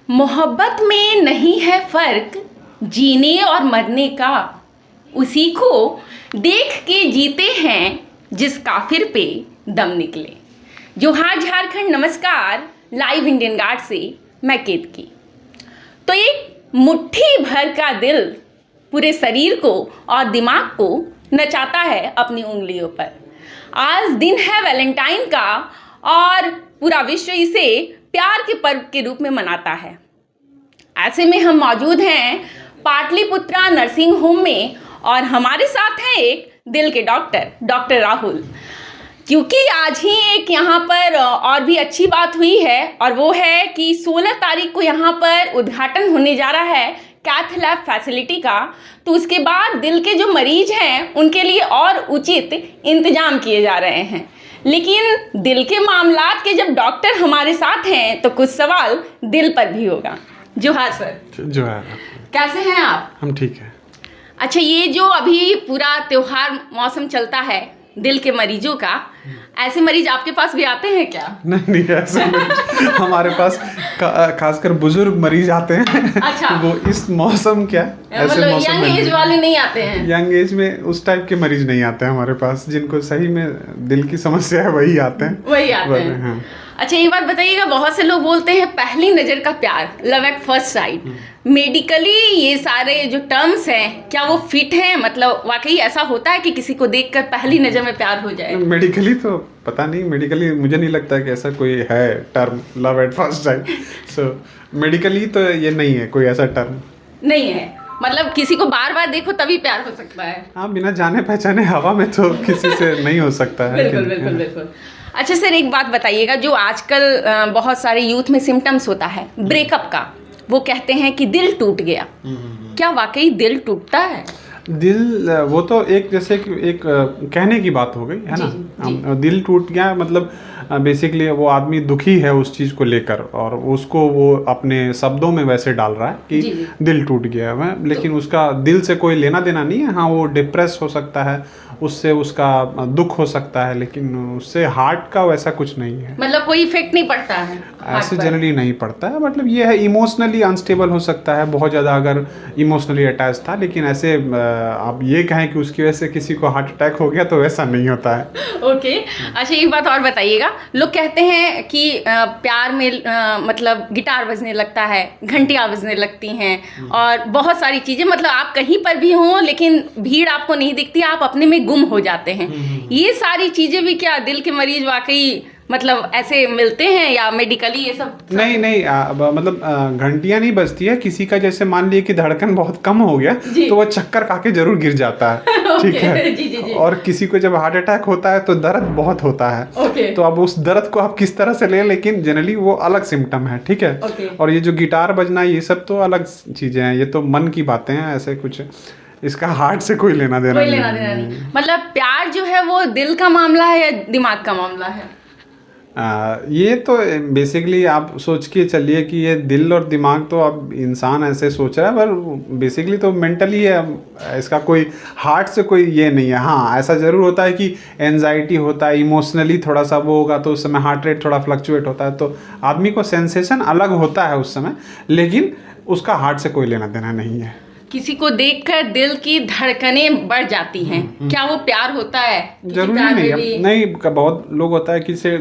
मोहब्बत में नहीं है फर्क जीने और मरने का, उसी को देख के जीते हैं जिस काफिर पे दम निकले। जोहार झारखंड, नमस्कार। लाइव इंडियन गार्ड से मैं केतकी। तो एक मुट्ठी भर का दिल पूरे शरीर को और दिमाग को नचाता है अपनी उंगलियों पर। आज दिन है वैलेंटाइन का और पूरा विश्व इसे प्यार के पर्व के रूप में मनाता है। ऐसे में हम मौजूद हैं पाटलिपुत्रा नर्सिंग होम में और हमारे साथ हैं एक दिल के डॉक्टर राहुल। क्योंकि आज ही एक यहाँ पर और भी अच्छी बात हुई है और वो है कि 16 तारीख को यहाँ पर उद्घाटन होने जा रहा है कैथ लैब फैसिलिटी का। तो उसके बाद दिल के जो मरीज हैं उनके लिए और उचित इंतजाम किए जा रहे हैं। लेकिन दिल के मामलात के जब डॉक्टर हमारे साथ हैं तो कुछ सवाल दिल पर भी होगा। जोहार सर। जोहार। कैसे हैं आप? हम ठीक हैं। अच्छा, ये जो अभी पूरा त्योहार मौसम चलता है दिल के मरीजों का, ऐसे मरीज आपके पास भी आते हैं क्या? नहीं ऐसे हमारे पास खासकर बुजुर्ग मरीज आते हैं। अच्छा। वो इस मौसम क्या ऐसे मतलब मौसम यंग में एज वाले नहीं आते हैं? यंग एज में उस टाइप के मरीज नहीं आते हैं हमारे पास। जिनको सही में दिल की समस्या है वही आते हैं। हाँ। अच्छा, ये बात बताइएगा, बहुत से लोग बोलते हैं पहली नज़र का प्यार, love at first sight. Medically ये सारे जो टर्म्स हैं क्या वो फिट हैं? मतलब वाकई ऐसा होता है कि किसी को देखकर पहली नज़र में प्यार हो जाए? मेडिकली तो पता नहीं, मेडिकली मुझे नहीं लगता कि ऐसा कोई है term love at first sight. So medically तो ये नहीं है, कोई ऐसा टर्म नहीं है। मतलब किसी को बार बार देखो तभी प्यार हो सकता है? हाँ, बिना जाने पहचाने हवा में तो किसी से नहीं हो सकता है। बिल्कुल। अच्छा सर, एक बात बताइएगा, जो आजकल बहुत सारे यूथ में सिम्टम्स होता है ब्रेकअप का, वो कहते हैं कि दिल टूट गया। क्या वाकई दिल टूटता है? दिल वो तो एक जैसे एक कहने की बात हो गई है ना। दिल टूट गया मतलब बेसिकली वो आदमी दुखी है उस चीज़ को लेकर और उसको वो अपने शब्दों में वैसे डाल रहा है कि दिल टूट गया है। लेकिन उसका दिल से कोई लेना देना नहीं है। हाँ, वो डिप्रेस हो सकता है, उससे उसका दुख हो सकता है, लेकिन उससे हार्ट का वैसा कुछ नहीं है। मतलब कोई इफेक्ट नहीं पड़ता है ऐसे जनरली नहीं पड़ता है। मतलब ये है इमोशनली अनस्टेबल हो सकता है बहुत ज़्यादा अगर इमोशनली अटैच था, लेकिन ऐसे आप ये कहें कि उसकी वजह से किसी को हार्ट अटैक हो गया तो वैसा नहीं होता है। ओके। अच्छा, एक बात और बताइएगा, लोग कहते हैं कि प्यार में मतलब गिटार बजने लगता है, घंटियाँ बजने लगती हैं और बहुत सारी चीज़ें, मतलब आप कहीं पर भी हों लेकिन भीड़ आपको नहीं दिखती, आप अपने में गुम हो जाते हैं। ये सारी चीज़ें भी क्या दिल के मरीज वाकई मतलब ऐसे मिलते हैं या मेडिकली ये सब? नहीं मतलब घंटियां नहीं बजती है। किसी का जैसे मान लिए कि धड़कन बहुत कम हो गया तो वो चक्कर खाके जरूर गिर जाता है। ठीक है। जी। और किसी को जब हार्ट अटैक होता है तो दर्द बहुत होता है। तो अब उस दर्द को आप किस तरह से लें, लेकिन जनरली वो अलग सिम्टम है। ठीक है। और ये जो गिटार बजना ये सब तो अलग चीजें हैं, ये तो मन की बातें हैं। ऐसे कुछ इसका हार्ट से कोई लेना देना नहीं। मतलब प्यार जो है वो दिल का मामला है या दिमाग का मामला है? ये तो बेसिकली आप सोच के चलिए कि ये दिल और दिमाग तो अब इंसान ऐसे सोच रहा है, पर बेसिकली तो मेंटली है। इसका कोई हार्ट से कोई ये नहीं है। हाँ, ऐसा ज़रूर होता है कि एंजाइटी होता है, इमोशनली थोड़ा सा वो होगा तो उस समय हार्ट रेट थोड़ा फ्लक्चुएट होता है, तो आदमी को सेंसेशन अलग होता है उस समय, लेकिन उसका हार्ट से कोई लेना देना नहीं है। किसी को देखकर दिल की धड़कनें बढ़ जाती हैं, क्या वो प्यार होता है? जरूरी नहीं। बहुत लोग होता है कि से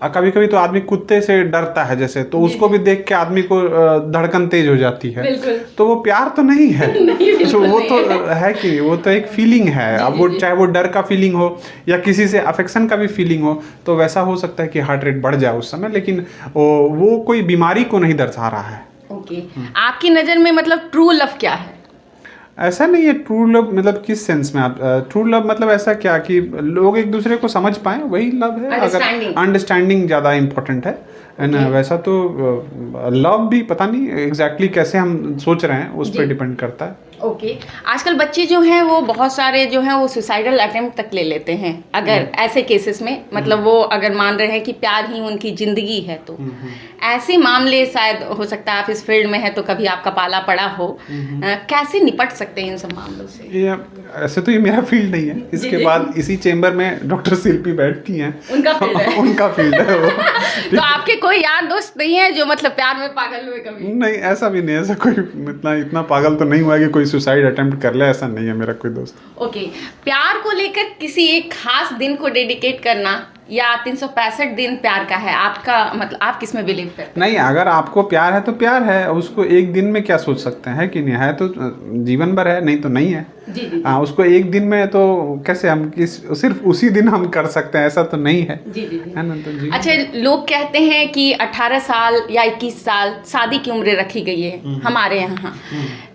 कभी कभी तो आदमी कुत्ते से डरता है जैसे, तो उसको भी देख के आदमी को धड़कन तेज हो जाती है। तो वो प्यार तो नहीं है। तो वो तो है कि वो तो एक फीलिंग है। अब वो चाहे वो डर का फीलिंग हो या किसी से अफेक्शन का भी फीलिंग हो, तो वैसा हो सकता है कि हार्ट रेट बढ़ जाए उस समय, लेकिन वो कोई बीमारी को नहीं दर्शा रहा है। ओके। आपकी नज़र में मतलब ट्रू लव क्या है? ऐसा नहीं है ट्रू लव मतलब किस सेंस में आप ट्रू लव मतलब ऐसा क्या कि लोग एक दूसरे को समझ पाएं, वही लव है। अगर अंडरस्टैंडिंग ज़्यादा इम्पोर्टेंट है ना। वैसा तो लव भी पता नहीं एग्जैक्टली कैसे हम सोच रहे हैं उस पर डिपेंड करता है। ओके आजकल बच्चे जो हैं वो बहुत सारे जो हैं वो सुसाइडल अटेम्प्ट तक ले लेते हैं अगर ऐसे केसेस में, मतलब वो अगर मान रहे हैं कि प्यार ही उनकी ज़िंदगी है, तो ऐसे मामले शायद हो सकता है आप इस फील्ड में है तो कभी आपका पाला पड़ा हो, कैसे निपट सकते हैं इन सब मामलों से? ये ऐसे तो ये मेरा फील्ड नहीं है, इसके बाद इसी चेम्बर में डॉक्टर शिल्पी बैठती हैं, उनका फील्ड है। उनका फील्ड है वो। तो आपके कोई यार दोस्त नहीं है जो मतलब प्यार में पागल हुए कभी? नहीं, ऐसा भी नहीं, ऐसा कोई इतना पागल तो नहीं हुआ कि कोई सुसाइड अटेम्प्ट कर ले, ऐसा नहीं है मेरा कोई दोस्त। ओके प्यार को लेकर किसी एक खास दिन को डेडिकेट करना या 365 दिन प्यार का है, आपका मतलब आप किस में बिलीव करते हैं? नहीं, अगर आपको प्यार है तो प्यार है, उसको एक दिन में क्या सोच सकते हैं कि नहीं है तो जीवन भर है, नहीं तो नहीं है। जी। हाँ, उसको एक दिन में तो कैसे हम सिर्फ उसी दिन हम कर सकते हैं, ऐसा तो नहीं है। जी। है ना, तो जी। अच्छा, लोग कहते हैं कि 18 साल या 21 साल शादी की उम्र रखी गई है हमारे यहाँ,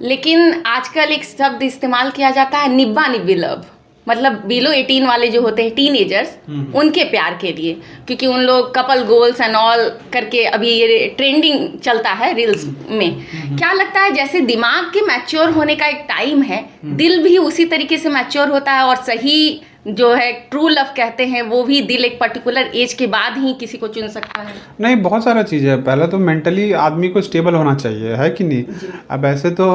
लेकिन आजकल एक शब्द इस्तेमाल किया जाता है निब्बा निब्बी लव, मतलब बिलो 18 वाले जो होते हैं टीनेजर्स, उनके प्यार के लिए, क्योंकि उन लोग कपल गोल्स एंड ऑल करके अभी ये ट्रेंडिंग चलता है रील्स में। क्या लगता है जैसे दिमाग के मैच्योर होने का एक टाइम है, दिल भी उसी तरीके से मैच्योर होता है, और सही जो है ट्रू लव कहते हैं वो भी दिल एक पर्टिकुलर एज के बाद ही किसी को चुन सकता है? नहीं, बहुत सारा चीज़ है। पहले तो मेंटली आदमी को स्टेबल होना चाहिए, है कि नहीं? अब ऐसे तो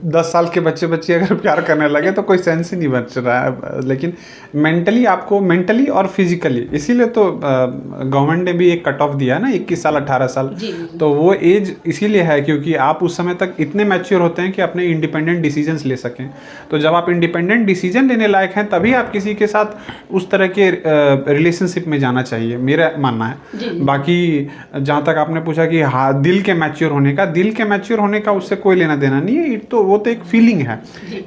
10 साल के बच्चे अगर प्यार करने लगे तो कोई सेंस ही नहीं बच रहा है, लेकिन मेंटली और फिजिकली, इसीलिए तो गवर्नमेंट ने भी एक कट ऑफ दिया है ना, 21 साल 18 साल। तो वो एज इसीलिए है क्योंकि आप उस समय तक इतने मैच्योर होते हैं कि अपने इंडिपेंडेंट डिसीजंस ले सकें। तो जब आप इंडिपेंडेंट डिसीजन लेने लायक हैं तभी आप किसी के साथ उस तरह के रिलेशनशिप में जाना चाहिए, मेरा मानना है। बाकी जहाँ तक आपने पूछा कि हाँ दिल के मैच्योर होने का उससे कोई लेना देना नहीं है, तो वो तो एक फीलिंग है,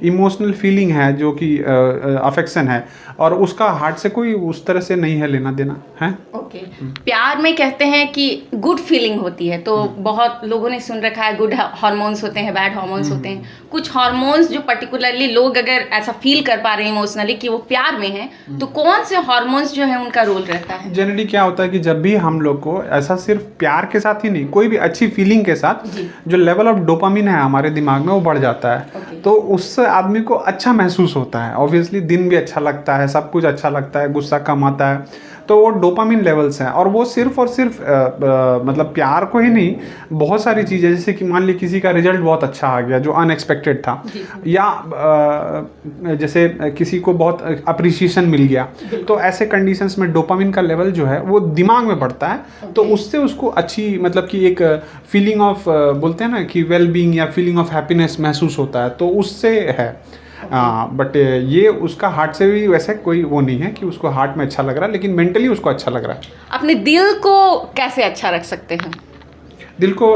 इमोशनल फीलिंग है जो कि अफेक्शन है, और उसका हार्ट से कोई उस तरह से नहीं है लेना देना है। ओके प्यार में कहते हैं कि गुड फीलिंग होती है, तो बहुत लोगों ने सुन रखा है गुड हार्मोन्स होते हैं, बैड हार्मोन्स होते हैं, कुछ हार्मोन्स जो पर्टिकुलरली लोग अगर ऐसा फील कर पा रहे हैं इमोशनली कि वो प्यार में है, तो कौन से हार्मोन्स जो है उनका रोल रहता है? जनरली क्या होता है कि जब भी हम लोग को ऐसा सिर्फ प्यार के साथ ही नहीं, कोई भी अच्छी फीलिंग के साथ जो लेवल ऑफ डोपामिन है हमारे दिमाग में वो बढ़ जाता है, तो उससे आदमी को अच्छा महसूस होता है, ऑब्वियसली दिन भी अच्छा लगता है, सब कुछ अच्छा लगता है, गुस्सा कम आता है, तो वो डोपामिन लेवल्स हैं। और वो सिर्फ और सिर्फ मतलब प्यार को ही नहीं, बहुत सारी चीज़ें, जैसे कि मान ली किसी का रिजल्ट बहुत अच्छा आ गया जो अनएक्सपेक्टेड था, या जैसे किसी को बहुत अप्रिसिएशन मिल गया, तो ऐसे कंडीशंस में डोपामिन का लेवल जो है वो दिमाग में बढ़ता है, तो उससे उसको अच्छी मतलब कि एक फीलिंग ऑफ बोलते हैं ना कि वेल बीइंग या फीलिंग ऑफ हैप्पीनेस महसूस होता है, तो उससे है। बट ये उसका हार्ट से भी वैसे कोई वो नहीं है कि उसको हार्ट में अच्छा लग रहा है, लेकिन मेंटली उसको अच्छा लग रहा है। अपने दिल को कैसे अच्छा रख सकते हैं? दिल को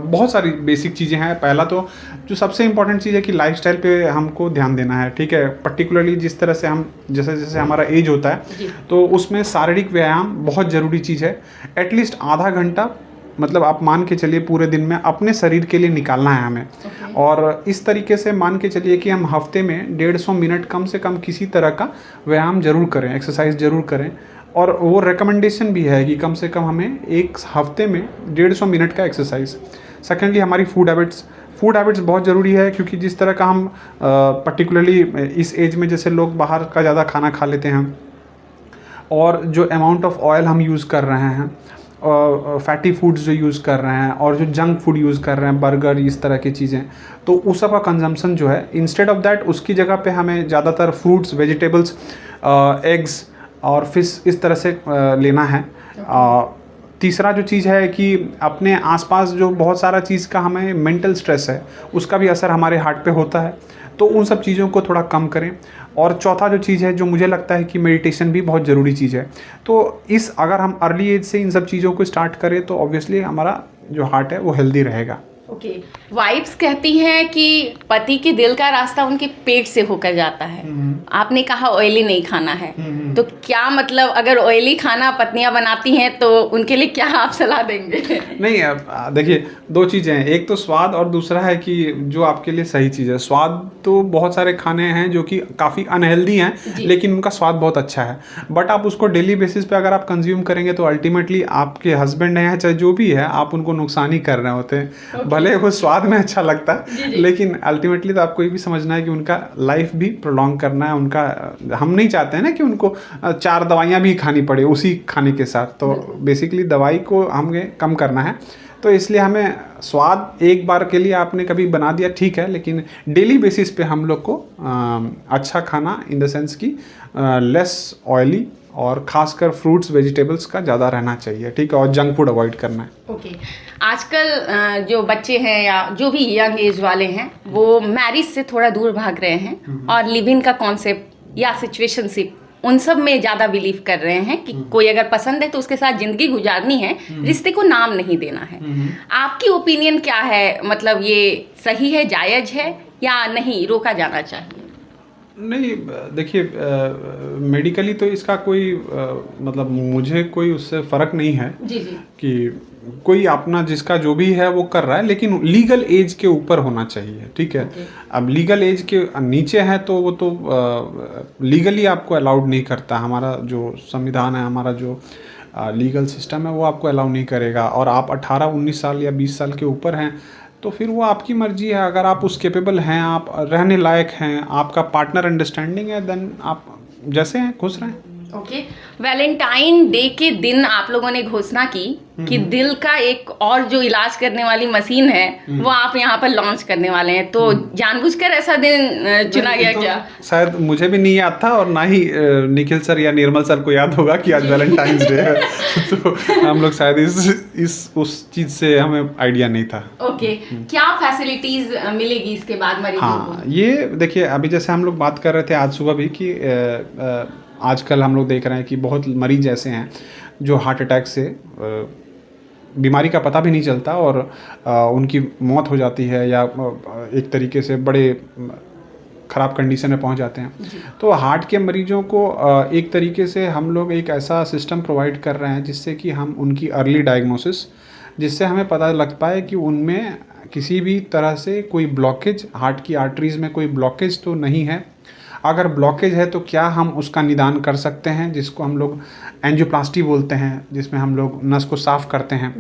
बहुत सारी बेसिक चीज़ें हैं। पहला तो जो सबसे इम्पोर्टेंट चीज़ है कि लाइफस्टाइल पे हमको ध्यान देना है, ठीक है। पर्टिकुलरली जिस तरह से हम जैसे जैसे हमारा एज होता है तो उसमें शारीरिक व्यायाम बहुत ज़रूरी चीज़ है। एटलीस्ट आधा घंटा, मतलब आप मान के चलिए पूरे दिन में अपने शरीर के लिए निकालना है हमें। और इस तरीके से मान के चलिए कि हम हफ्ते में 150 मिनट कम से कम किसी तरह का व्यायाम जरूर करें, एक्सरसाइज जरूर करें। और वो रिकमेंडेशन भी है कि कम से कम हमें एक हफ्ते में 150 मिनट का एक्सरसाइज। सेकेंडली हमारी फूड हैबिट्स बहुत ज़रूरी है, क्योंकि जिस तरह का हम पर्टिकुलरली इस एज में जैसे लोग बाहर का ज़्यादा खाना खा लेते हैं, और जो अमाउंट ऑफ ऑयल हम यूज़ कर रहे हैं, फैटी फूड्स जो यूज़ कर रहे हैं, और जो जंक फूड यूज़ कर रहे हैं, बर्गर, इस तरह की चीज़ें, तो उस सब का कंजम्पशन जो है, इंस्टेड ऑफ दैट उसकी जगह पे हमें ज़्यादातर फ्रूट्स, वेजिटेबल्स, एग्स और फिश इस तरह से लेना है। तीसरा जो चीज़ है कि अपने आसपास जो बहुत सारा चीज़ का हमें मेंटल स्ट्रेस है, उसका भी असर हमारे हार्ट पे होता है, तो उन सब चीज़ों को थोड़ा कम करें। और चौथा जो चीज़ है, जो मुझे लगता है कि मेडिटेशन भी बहुत ज़रूरी चीज़ है। तो अगर हम अर्ली एज से इन सब चीज़ों को स्टार्ट करें तो ऑब्वियसली हमारा जो हार्ट है वो हेल्दी रहेगा। ओके वाइफ्स कहती हैं कि पति के दिल का रास्ता उनके पेट से होकर जाता है। आपने कहा ऑयली नहीं खाना है, तो क्या मतलब अगर ऑयली खाना पत्नियां बनाती हैं तो उनके लिए क्या आप सलाह देंगे? नहीं, देखिए, दो चीज़ें हैं, एक तो स्वाद और दूसरा है कि जो आपके लिए सही चीज़ है। स्वाद तो बहुत सारे खाने हैं जो कि काफ़ी अनहेल्दी हैं, लेकिन उनका स्वाद बहुत अच्छा है, बट आप उसको डेली बेसिस पे अगर आप कंज्यूम करेंगे तो अल्टीमेटली आपके हस्बैंड हैं चाहे जो भी है, आप उनको नुकसान ही कर रहे होते हैं। भले वो स्वाद में अच्छा लगता है, लेकिन अल्टीमेटली तो आपको ये भी समझना है कि उनका लाइफ भी प्रोलॉन्ग करना है। उनका, हम नहीं चाहते हैं ना कि उनको 4 दवाइयाँ भी खानी पड़े उसी खाने के साथ, तो बेसिकली दवाई को हमें कम करना है। तो इसलिए हमें स्वाद एक बार के लिए आपने कभी बना दिया ठीक है, लेकिन डेली बेसिस पे हम लोग को अच्छा खाना इन द सेंस कि लेस ऑयली और खासकर फ्रूट्स वेजिटेबल्स का ज़्यादा रहना चाहिए, ठीक है, और जंक फूड अवॉइड करना है। ओके। आजकल जो बच्चे हैं या जो भी यंग एज वाले हैं वो मैरिज से थोड़ा दूर भाग रहे हैं और लिव इन का कॉन्सेप्ट या सिचुएशनशिप उन सब में ज़्यादा बिलीव कर रहे हैं कि कोई अगर पसंद है तो उसके साथ ज़िंदगी गुजारनी है, रिश्ते को नाम नहीं देना है। आपकी ओपिनियन क्या है? मतलब ये सही है, जायज़ है या नहीं, रोका जाना चाहिए? नहीं, देखिए, मेडिकली तो इसका कोई मतलब मुझे कोई उससे फ़र्क नहीं है जी कि कोई अपना जिसका जो भी है वो कर रहा है, लेकिन लीगल एज के ऊपर होना चाहिए, ठीक है। अब लीगल एज के नीचे है तो वो तो लीगली आपको अलाउड नहीं करता। हमारा जो संविधान है, हमारा जो लीगल सिस्टम है वो आपको अलाउ नहीं करेगा। और आप 18-19 साल या 20 साल के ऊपर हैं तो फिर वो आपकी मर्जी है। अगर आप उस केपेबल हैं, आप रहने लायक हैं, आपका पार्टनर अंडरस्टैंडिंग है, देन आप जैसे हैं खुश रहें। ओके। वैलेंटाइन डे के दिन आप लोगों ने घोषणा की कि दिल का एक और जो इलाज करने वाली मशीन है वो आप यहाँ पर लॉन्च करने वाले हैं, तो जानबूझकर ऐसा दिन चुना गया क्या? शायद मुझे भी नहीं याद था और ना ही निखिल सर या निर्मल सर को याद होगा कि आज वैलेंटाइंस डे है। तो हम लोग शायद उस चीज़ से हमें आइडिया नहीं था। ओके। क्या फैसिलिटीज मिलेगी इसके बाद मरीजों को? हाँ, ये देखिए, अभी जैसे हम लोग बात कर रहे थे आज सुबह भी कि आजकल हम लोग देख रहे हैं कि बहुत मरीज ऐसे हैं जो हार्ट अटैक से बीमारी का पता भी नहीं चलता और उनकी मौत हो जाती है या एक तरीके से बड़े ख़राब कंडीशन में पहुंच जाते हैं। तो हार्ट के मरीजों को एक तरीके से हम लोग एक ऐसा सिस्टम प्रोवाइड कर रहे हैं जिससे कि हम उनकी अर्ली डायग्नोसिस, जिससे हमें पता लग पाए कि उनमें किसी भी तरह से कोई ब्लॉकेज, हार्ट की आर्टरीज़ में कोई ब्लॉकेज तो नहीं है। अगर ब्लॉकेज है तो क्या हम उसका निदान कर सकते हैं, जिसको हम लोग एंजियोप्लास्टी बोलते हैं, जिसमें हम लोग नस को साफ़ करते हैं।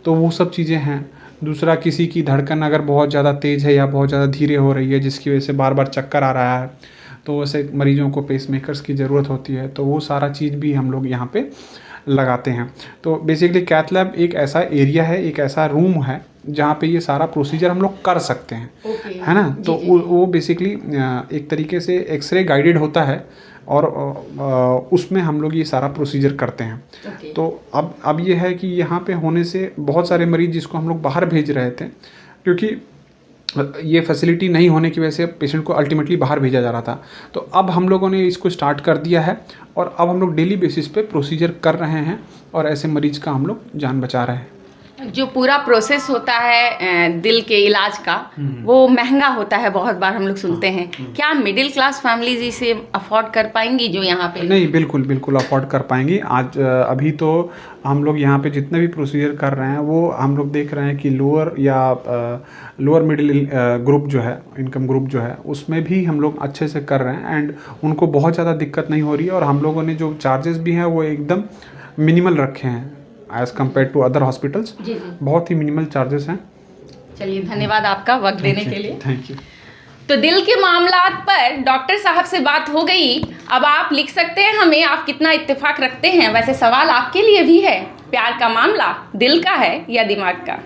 तो वो सब चीज़ें हैं। दूसरा, किसी की धड़कन अगर बहुत ज़्यादा तेज़ है या बहुत ज़्यादा धीरे हो रही है जिसकी वजह से बार बार चक्कर आ रहा है, तो वैसे मरीजों को पेसमेकर्स की ज़रूरत होती है। तो वो सारा चीज़ भी हम लोग यहाँ पे लगाते हैं। तो बेसिकली कैथ लैब एक ऐसा एरिया है, एक ऐसा रूम है जहाँ पे ये सारा प्रोसीजर हम लोग कर सकते हैं, है ना। तो वो बेसिकली एक तरीके से एक्सरे गाइडेड होता है और उसमें हम लोग ये सारा प्रोसीजर करते हैं। तो अब ये है कि यहाँ पे होने से बहुत सारे मरीज जिसको हम लोग बाहर भेज रहे थे, क्योंकि ये फैसिलिटी नहीं होने की वजह से पेशेंट को अल्टीमेटली बाहर भेजा जा रहा था, तो अब हम लोगों ने इसको स्टार्ट कर दिया है और अब हम लोग डेली बेसिस पे प्रोसीजर कर रहे हैं और ऐसे मरीज का हम लोग जान बचा रहे हैं। जो पूरा प्रोसेस होता है दिल के इलाज का, वो महंगा होता है, बहुत बार हम लोग सुनते हैं। क्या मिडिल क्लास फैमिलीज इसे अफोर्ड कर पाएंगी जो यहाँ पे? नहीं, बिल्कुल अफोर्ड कर पाएंगी। आज अभी तो हम लोग यहाँ पे जितने भी प्रोसीजर कर रहे हैं वो हम लोग देख रहे हैं कि लोअर मिडिल ग्रुप जो है, इनकम ग्रुप जो है, उसमें भी हम लोग अच्छे से कर रहे हैं एंड उनको बहुत ज़्यादा दिक्कत नहीं हो रही है। और हम लोगों ने जो चार्जेस भी हैं वो एकदम मिनिमल रखे हैं as compared to other hospitals. बहुत ही मिनिमल चार्जेस हैं। चलिए, धन्यवाद आपका वक्त देने के लिए। Thank you. तो दिल के मामलात पर डॉक्टर साहब से बात हो गई। अब आप लिख सकते हैं हमें आप कितना इत्तेफाक रखते हैं। वैसे सवाल आपके लिए भी है, प्यार का मामला दिल का है या दिमाग का?